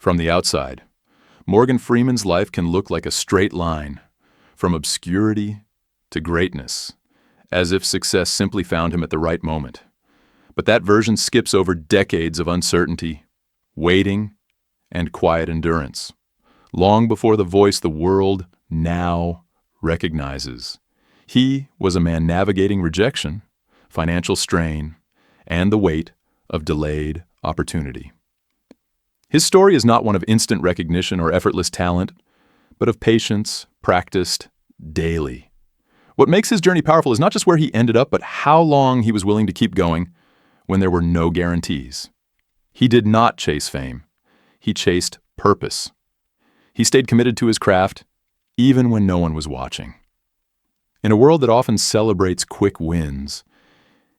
From the outside, Morgan Freeman's life can look like a straight line, from obscurity to greatness, as if success simply found him at the right moment. But that version skips over decades of uncertainty, waiting, and quiet endurance, long before the voice the world now recognizes. He was a man navigating rejection, financial strain, and the weight of delayed opportunity. His story is not one of instant recognition or effortless talent, but of patience practiced daily. What makes his journey powerful is not just where he ended up, but how long he was willing to keep going when there were no guarantees. He did not chase fame. He chased purpose. He stayed committed to his craft, even when no one was watching. In a world that often celebrates quick wins,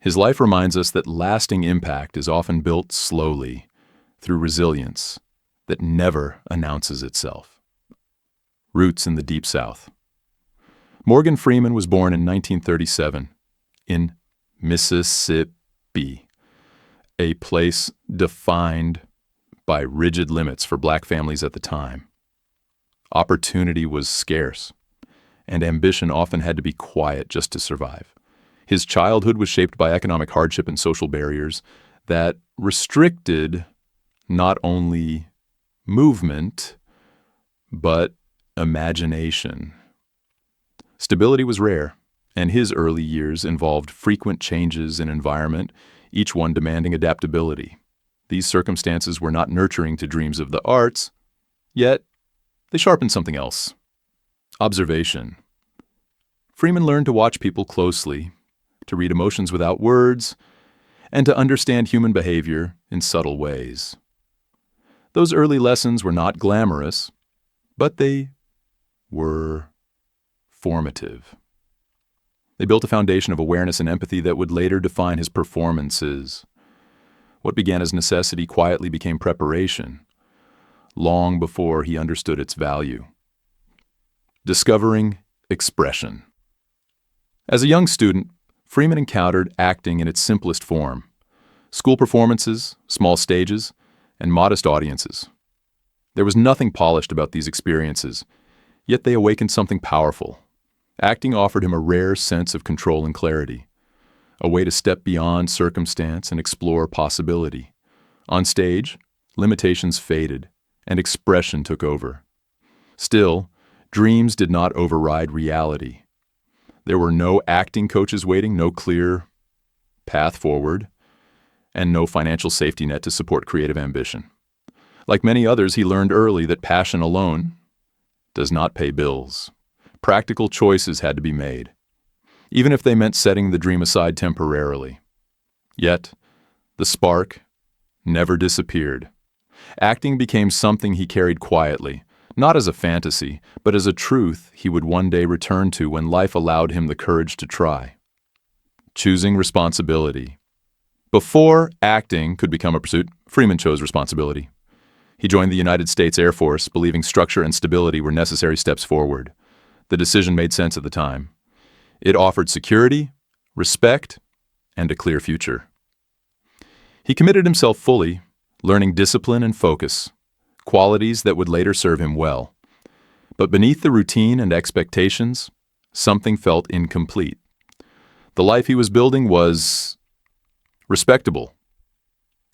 his life reminds us that lasting impact is often built slowly through resilience that never announces itself. Roots in the Deep South. Morgan Freeman was born in 1937 in Mississippi, a place defined by rigid limits for black families at the time. Opportunity was scarce, and ambition often had to be quiet just to survive. His childhood was shaped by economic hardship and social barriers that restricted not only movement, but imagination. Stability was rare, and his early years involved frequent changes in environment, each one demanding adaptability. These circumstances were not nurturing to dreams of the arts, yet they sharpened something else: observation. Freeman learned to watch people closely, to read emotions without words, and to understand human behavior in subtle ways. Those early lessons were not glamorous, but they were formative. They built a foundation of awareness and empathy that would later define his performances. What began as necessity quietly became preparation, long before he understood its value. Discovering expression. As a young student, Freeman encountered acting in its simplest form: school performances, small stages, and modest audiences. There was nothing polished about these experiences, yet they awakened something powerful. Acting offered him a rare sense of control and clarity, a way to step beyond circumstance and explore possibility. On stage, limitations faded, and expression took over. Still, dreams did not override reality. There were no acting coaches waiting, no clear path forward, and no financial safety net to support creative ambition. Like many others, he learned early that passion alone does not pay bills. Practical choices had to be made, even if they meant setting the dream aside temporarily. Yet, the spark never disappeared. Acting became something he carried quietly, not as a fantasy, but as a truth he would one day return to when life allowed him the courage to try. Choosing responsibility. Before acting could become a pursuit, Freeman chose responsibility. He joined the United States Air Force, believing structure and stability were necessary steps forward. The decision made sense at the time. It offered security, respect, and a clear future. He committed himself fully, learning discipline and focus, qualities that would later serve him well. But beneath the routine and expectations, something felt incomplete. The life he was building was respectable,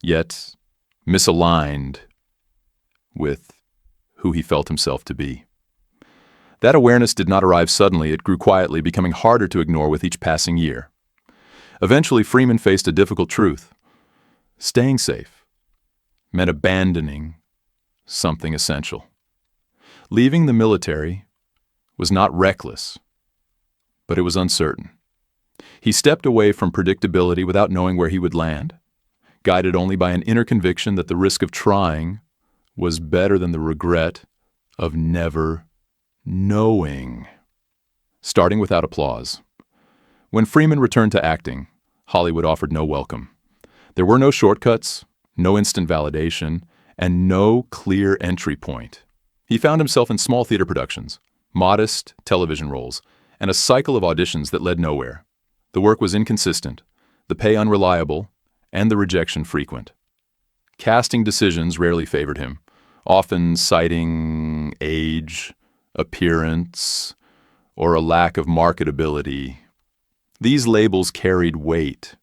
yet misaligned with who he felt himself to be. That awareness did not arrive suddenly. It grew quietly, becoming harder to ignore with each passing year. Eventually, Freeman faced a difficult truth. Staying safe meant abandoning something essential. Leaving the military was not reckless, but it was uncertain. He stepped away from predictability without knowing where he would land, guided only by an inner conviction that the risk of trying was better than the regret of never knowing. Starting without applause. When Freeman returned to acting, Hollywood offered no welcome. There were no shortcuts, no instant validation, and no clear entry point. He found himself in small theater productions, modest television roles, and a cycle of auditions that led nowhere. The work was inconsistent, the pay unreliable, and the rejection frequent. Casting decisions rarely favored him, often citing age, appearance, or a lack of marketability. These labels carried weight,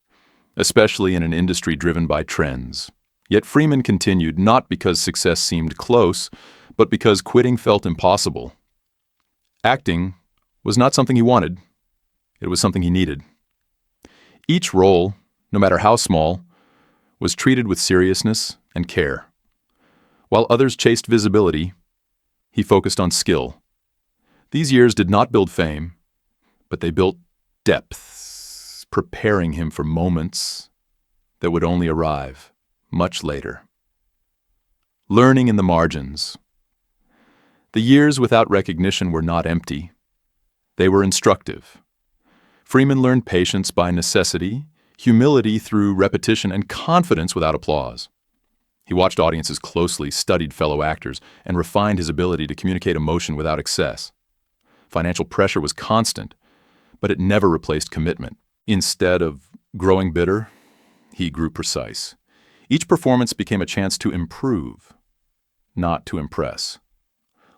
especially in an industry driven by trends. Yet Freeman continued not because success seemed close, but because quitting felt impossible. Acting was not something he wanted, it was something he needed. Each role, no matter how small, was treated with seriousness and care. While others chased visibility, he focused on skill. These years did not build fame, but they built depth, preparing him for moments that would only arrive much later. Learning in the margins. The years without recognition were not empty. They were instructive. Freeman learned patience by necessity, humility through repetition, and confidence without applause. He watched audiences closely, studied fellow actors, and refined his ability to communicate emotion without excess. Financial pressure was constant, but it never replaced commitment. Instead of growing bitter, he grew precise. Each performance became a chance to improve, not to impress.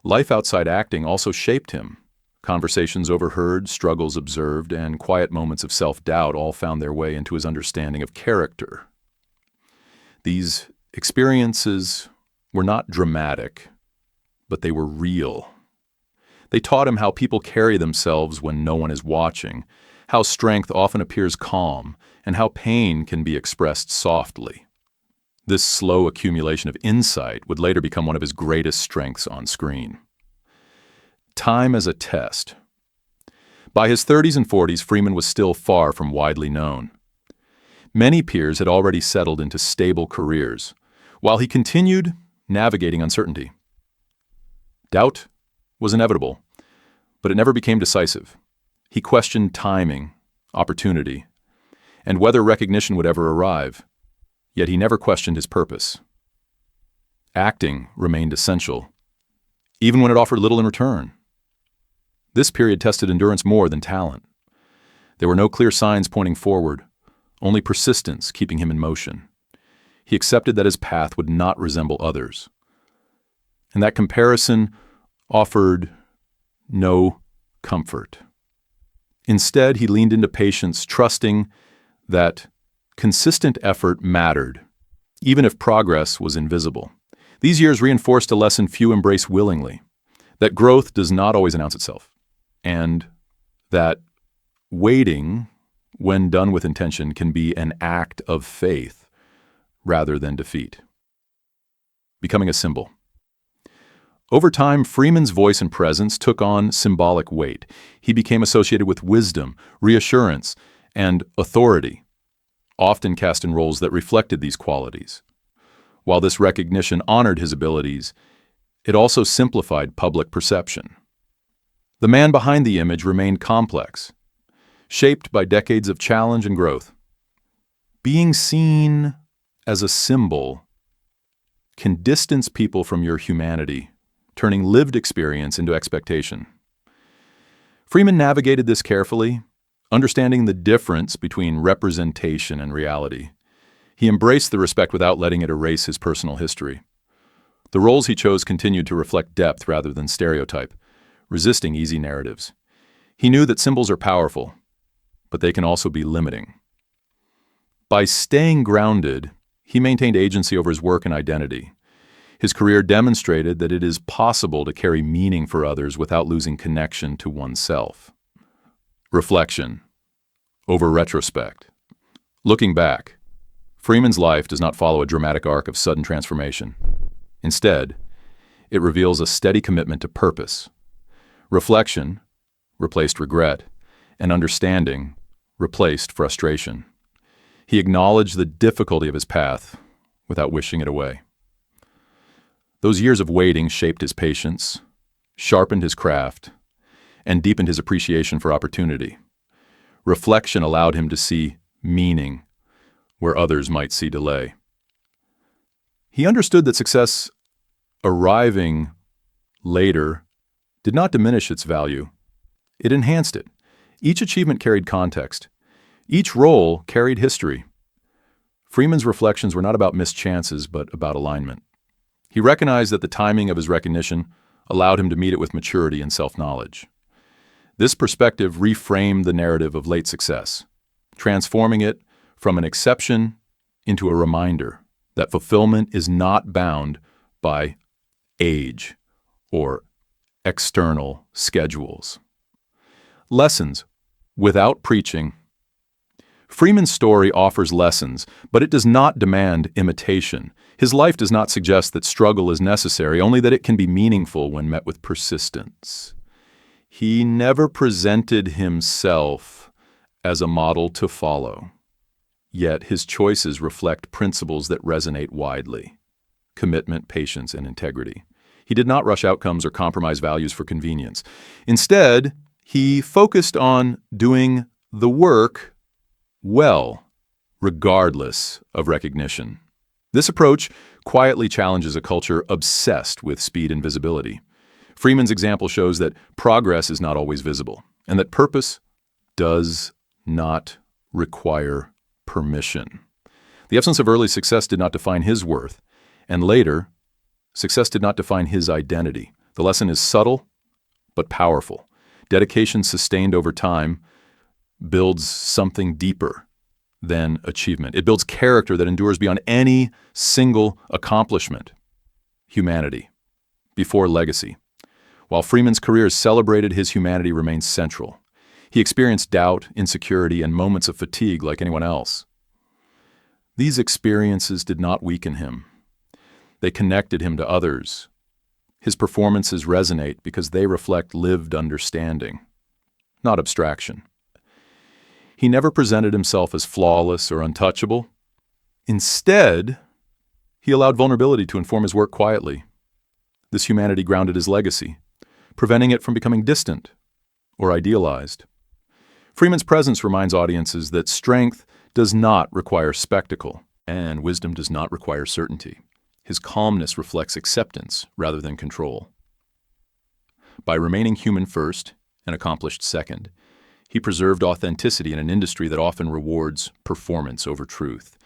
Life outside acting also shaped him. Conversations overheard, struggles observed, and quiet moments of self-doubt all found their way into his understanding of character. These experiences were not dramatic, but they were real. They taught him how people carry themselves when no one is watching, how strength often appears calm, and how pain can be expressed softly. This slow accumulation of insight would later become one of his greatest strengths on screen. Time as a test. By his 30s and 40s, Freeman was still far from widely known. Many peers had already settled into stable careers, while he continued navigating uncertainty. Doubt was inevitable, but it never became decisive. He questioned timing, opportunity, and whether recognition would ever arrive, yet he never questioned his purpose. Acting remained essential, even when it offered little in return. This period tested endurance more than talent. There were no clear signs pointing forward, only persistence keeping him in motion. He accepted that his path would not resemble others. And that comparison offered no comfort. Instead, he leaned into patience, trusting that consistent effort mattered, even if progress was invisible. These years reinforced a lesson few embrace willingly, that growth does not always announce itself, and that waiting, when done with intention, can be an act of faith rather than defeat. Becoming a symbol. Over time, Freeman's voice and presence took on symbolic weight. He became associated with wisdom, reassurance, and authority, often cast in roles that reflected these qualities. While this recognition honored his abilities, it also simplified public perception. The man behind the image remained complex, shaped by decades of challenge and growth. Being seen as a symbol can distance people from your humanity, turning lived experience into expectation. Freeman navigated this carefully, understanding the difference between representation and reality. He embraced the respect without letting it erase his personal history. The roles he chose continued to reflect depth rather than stereotype, resisting easy narratives. He knew that symbols are powerful, but they can also be limiting. By staying grounded, he maintained agency over his work and identity. His career demonstrated that it is possible to carry meaning for others without losing connection to oneself. Reflection over retrospect. Looking back, Freeman's life does not follow a dramatic arc of sudden transformation. Instead, it reveals a steady commitment to purpose. Reflection replaced regret, and understanding replaced frustration. He acknowledged the difficulty of his path without wishing it away. Those years of waiting shaped his patience, sharpened his craft, and deepened his appreciation for opportunity. Reflection allowed him to see meaning where others might see delay. He understood that success arriving later did not diminish its value. It enhanced it. Each achievement carried context. Each role carried history. Freeman's reflections were not about missed chances, but about alignment. He recognized that the timing of his recognition allowed him to meet it with maturity and self-knowledge. This perspective reframed the narrative of late success, transforming it from an exception into a reminder that fulfillment is not bound by age or external schedules. Lessons without preaching. Freeman's story offers lessons, but it does not demand imitation. His life does not suggest that struggle is necessary, only that it can be meaningful when met with persistence. He never presented himself as a model to follow, yet his choices reflect principles that resonate widely: commitment, patience, and integrity. He did not rush outcomes or compromise values for convenience. Instead, he focused on doing the work well, regardless of recognition. This approach quietly challenges a culture obsessed with speed and visibility. Freeman's example shows that progress is not always visible, and that purpose does not require permission. The absence of early success did not define his worth, and later, success did not define his identity. The lesson is subtle but powerful. Dedication sustained over time builds something deeper than achievement. It builds character that endures beyond any single accomplishment. Humanity before legacy. While Freeman's career is celebrated, his humanity remains central. He experienced doubt, insecurity, and moments of fatigue like anyone else. These experiences did not weaken him. They connected him to others. His performances resonate because they reflect lived understanding, not abstraction. He never presented himself as flawless or untouchable. Instead, he allowed vulnerability to inform his work quietly. This humanity grounded his legacy, preventing it from becoming distant or idealized. Freeman's presence reminds audiences that strength does not require spectacle, and wisdom does not require certainty. His calmness reflects acceptance rather than control. By remaining human first and accomplished second, he preserved authenticity in an industry that often rewards performance over truth.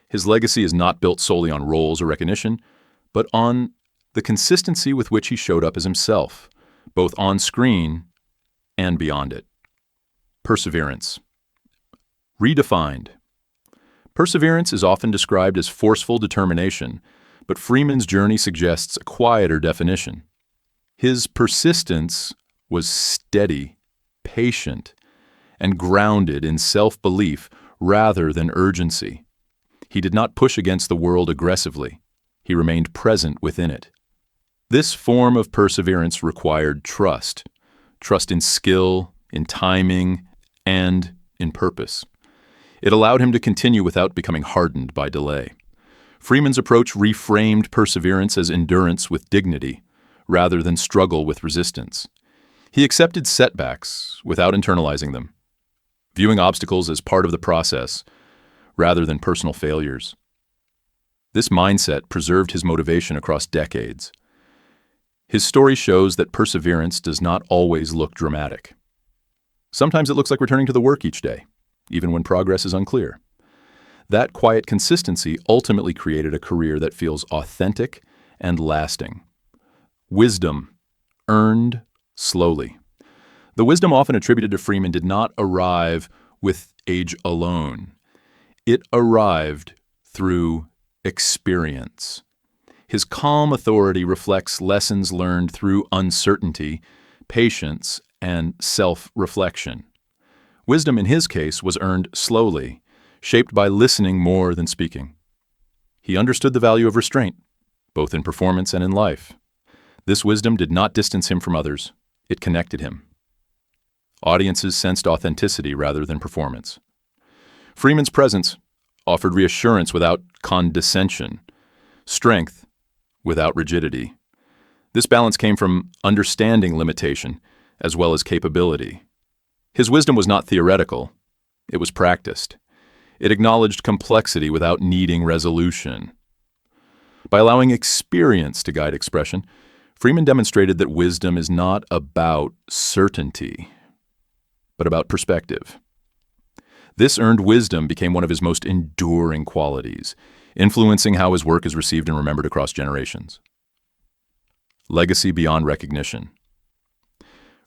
His legacy is not built solely on roles or recognition, but on the consistency with which he showed up as himself, both on screen and beyond it. Perseverance. Redefined. Perseverance is often described as forceful determination, but Freeman's journey suggests a quieter definition. His persistence was steady, patient, and grounded in self-belief rather than urgency. He did not push against the world aggressively. He remained present within it. This form of perseverance required trust in skill, in timing, and in purpose. It allowed him to continue without becoming hardened by delay. Freeman's approach reframed perseverance as endurance with dignity, rather than struggle with resistance. He accepted setbacks without internalizing them, viewing obstacles as part of the process, rather than personal failures. This mindset preserved his motivation across decades. His story shows that perseverance does not always look dramatic. Sometimes it looks like returning to the work each day, even when progress is unclear. That quiet consistency ultimately created a career that feels authentic and lasting. Wisdom, earned slowly. The wisdom often attributed to Freeman did not arrive with age alone. It arrived through experience. His calm authority reflects lessons learned through uncertainty, patience, and self-reflection. Wisdom in his case was earned slowly, shaped by listening more than speaking. He understood the value of restraint, both in performance and in life. This wisdom did not distance him from others. It connected him. Audiences sensed authenticity rather than performance. Freeman's presence offered reassurance without condescension, strength without rigidity. This balance came from understanding limitation as well as capability. His wisdom was not theoretical. It was practiced. It acknowledged complexity without needing resolution. By allowing experience to guide expression, Freeman demonstrated that wisdom is not about certainty, but about perspective. This earned wisdom became one of his most enduring qualities. influencing how his work is received and remembered across generations. Legacy beyond recognition.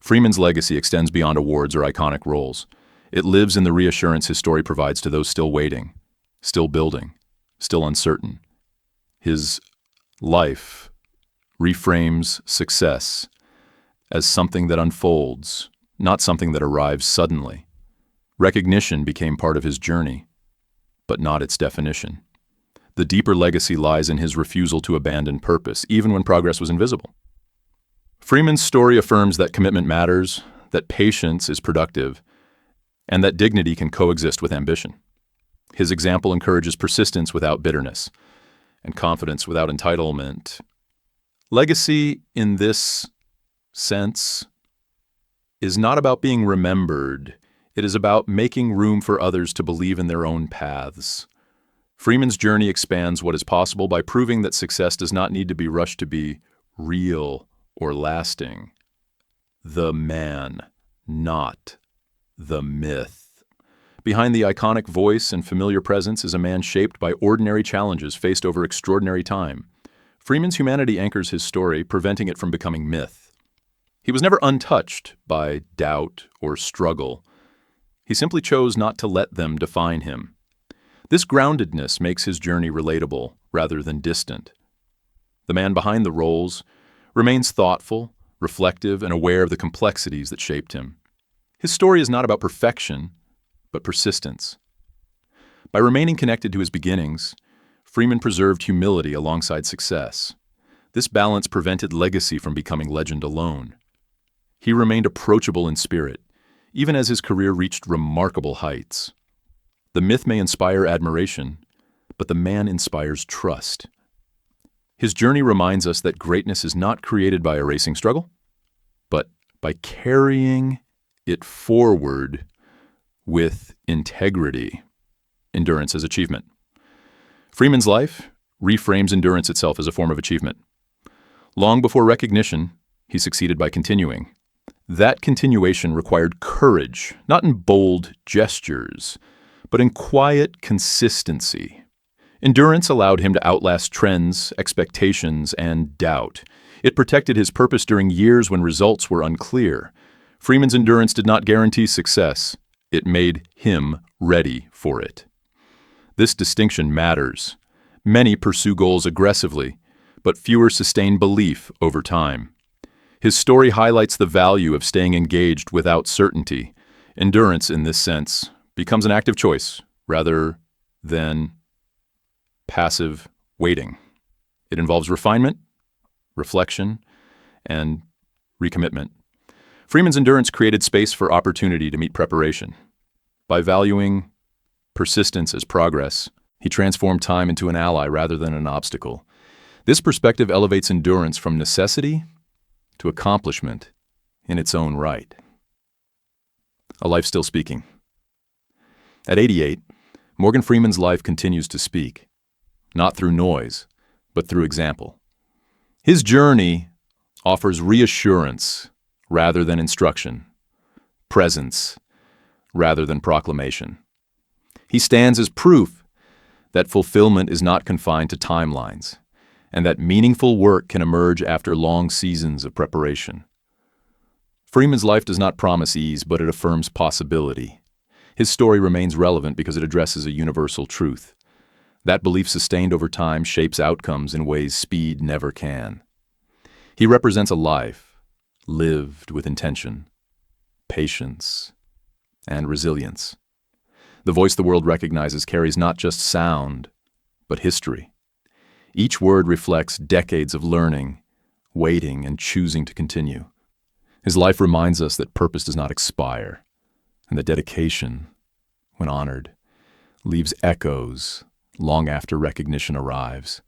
Freeman's legacy extends beyond awards or iconic roles. It lives in the reassurance his story provides to those still waiting, still building, still uncertain. His life reframes success as something that unfolds, not something that arrives suddenly. Recognition became part of his journey, but not its definition. The deeper legacy lies in his refusal to abandon purpose, even when progress was invisible. Freeman's story affirms that commitment matters, that patience is productive, and that dignity can coexist with ambition. His example encourages persistence without bitterness and confidence without entitlement. Legacy, in this sense, is not about being remembered. It is about making room for others to believe in their own paths. Freeman's journey expands what is possible by proving that success does not need to be rushed to be real or lasting. The man, not the myth. Behind the iconic voice and familiar presence is a man shaped by ordinary challenges faced over extraordinary time. Freeman's humanity anchors his story, preventing it from becoming myth. He was never untouched by doubt or struggle. He simply chose not to let them define him. This groundedness makes his journey relatable rather than distant. The man behind the roles remains thoughtful, reflective, and aware of the complexities that shaped him. His story is not about perfection, but persistence. By remaining connected to his beginnings, Freeman preserved humility alongside success. This balance prevented legacy from becoming legend alone. He remained approachable in spirit, even as his career reached remarkable heights. The myth may inspire admiration, but the man inspires trust. His journey reminds us that greatness is not created by erasing struggle, but by carrying it forward with integrity. Endurance as achievement. Freeman's life reframes endurance itself as a form of achievement. Long before recognition, he succeeded by continuing. That continuation required courage, not in bold gestures, but in quiet consistency. Endurance allowed him to outlast trends, expectations, and doubt. It protected his purpose during years when results were unclear. Freeman's endurance did not guarantee success. It made him ready for it. This distinction matters. Many pursue goals aggressively, but fewer sustain belief over time. His story highlights the value of staying engaged without certainty. Endurance, in this sense, becomes an active choice rather than passive waiting. It involves refinement, reflection, and recommitment. Freeman's endurance created space for opportunity to meet preparation. By valuing persistence as progress, he transformed time into an ally rather than an obstacle. This perspective elevates endurance from necessity to accomplishment in its own right. A life still speaking. At 88, Morgan Freeman's life continues to speak, not through noise, but through example. His journey offers reassurance rather than instruction, presence rather than proclamation. He stands as proof that fulfillment is not confined to timelines, and that meaningful work can emerge after long seasons of preparation. Freeman's life does not promise ease, but it affirms possibility. His story remains relevant because it addresses a universal truth. That belief sustained over time shapes outcomes in ways speed never can. He represents a life lived with intention, patience, and resilience. The voice the world recognizes carries not just sound, but history. Each word reflects decades of learning, waiting, and choosing to continue. His life reminds us that purpose does not expire, and that dedication, when honored, leaves echoes long after recognition arrives.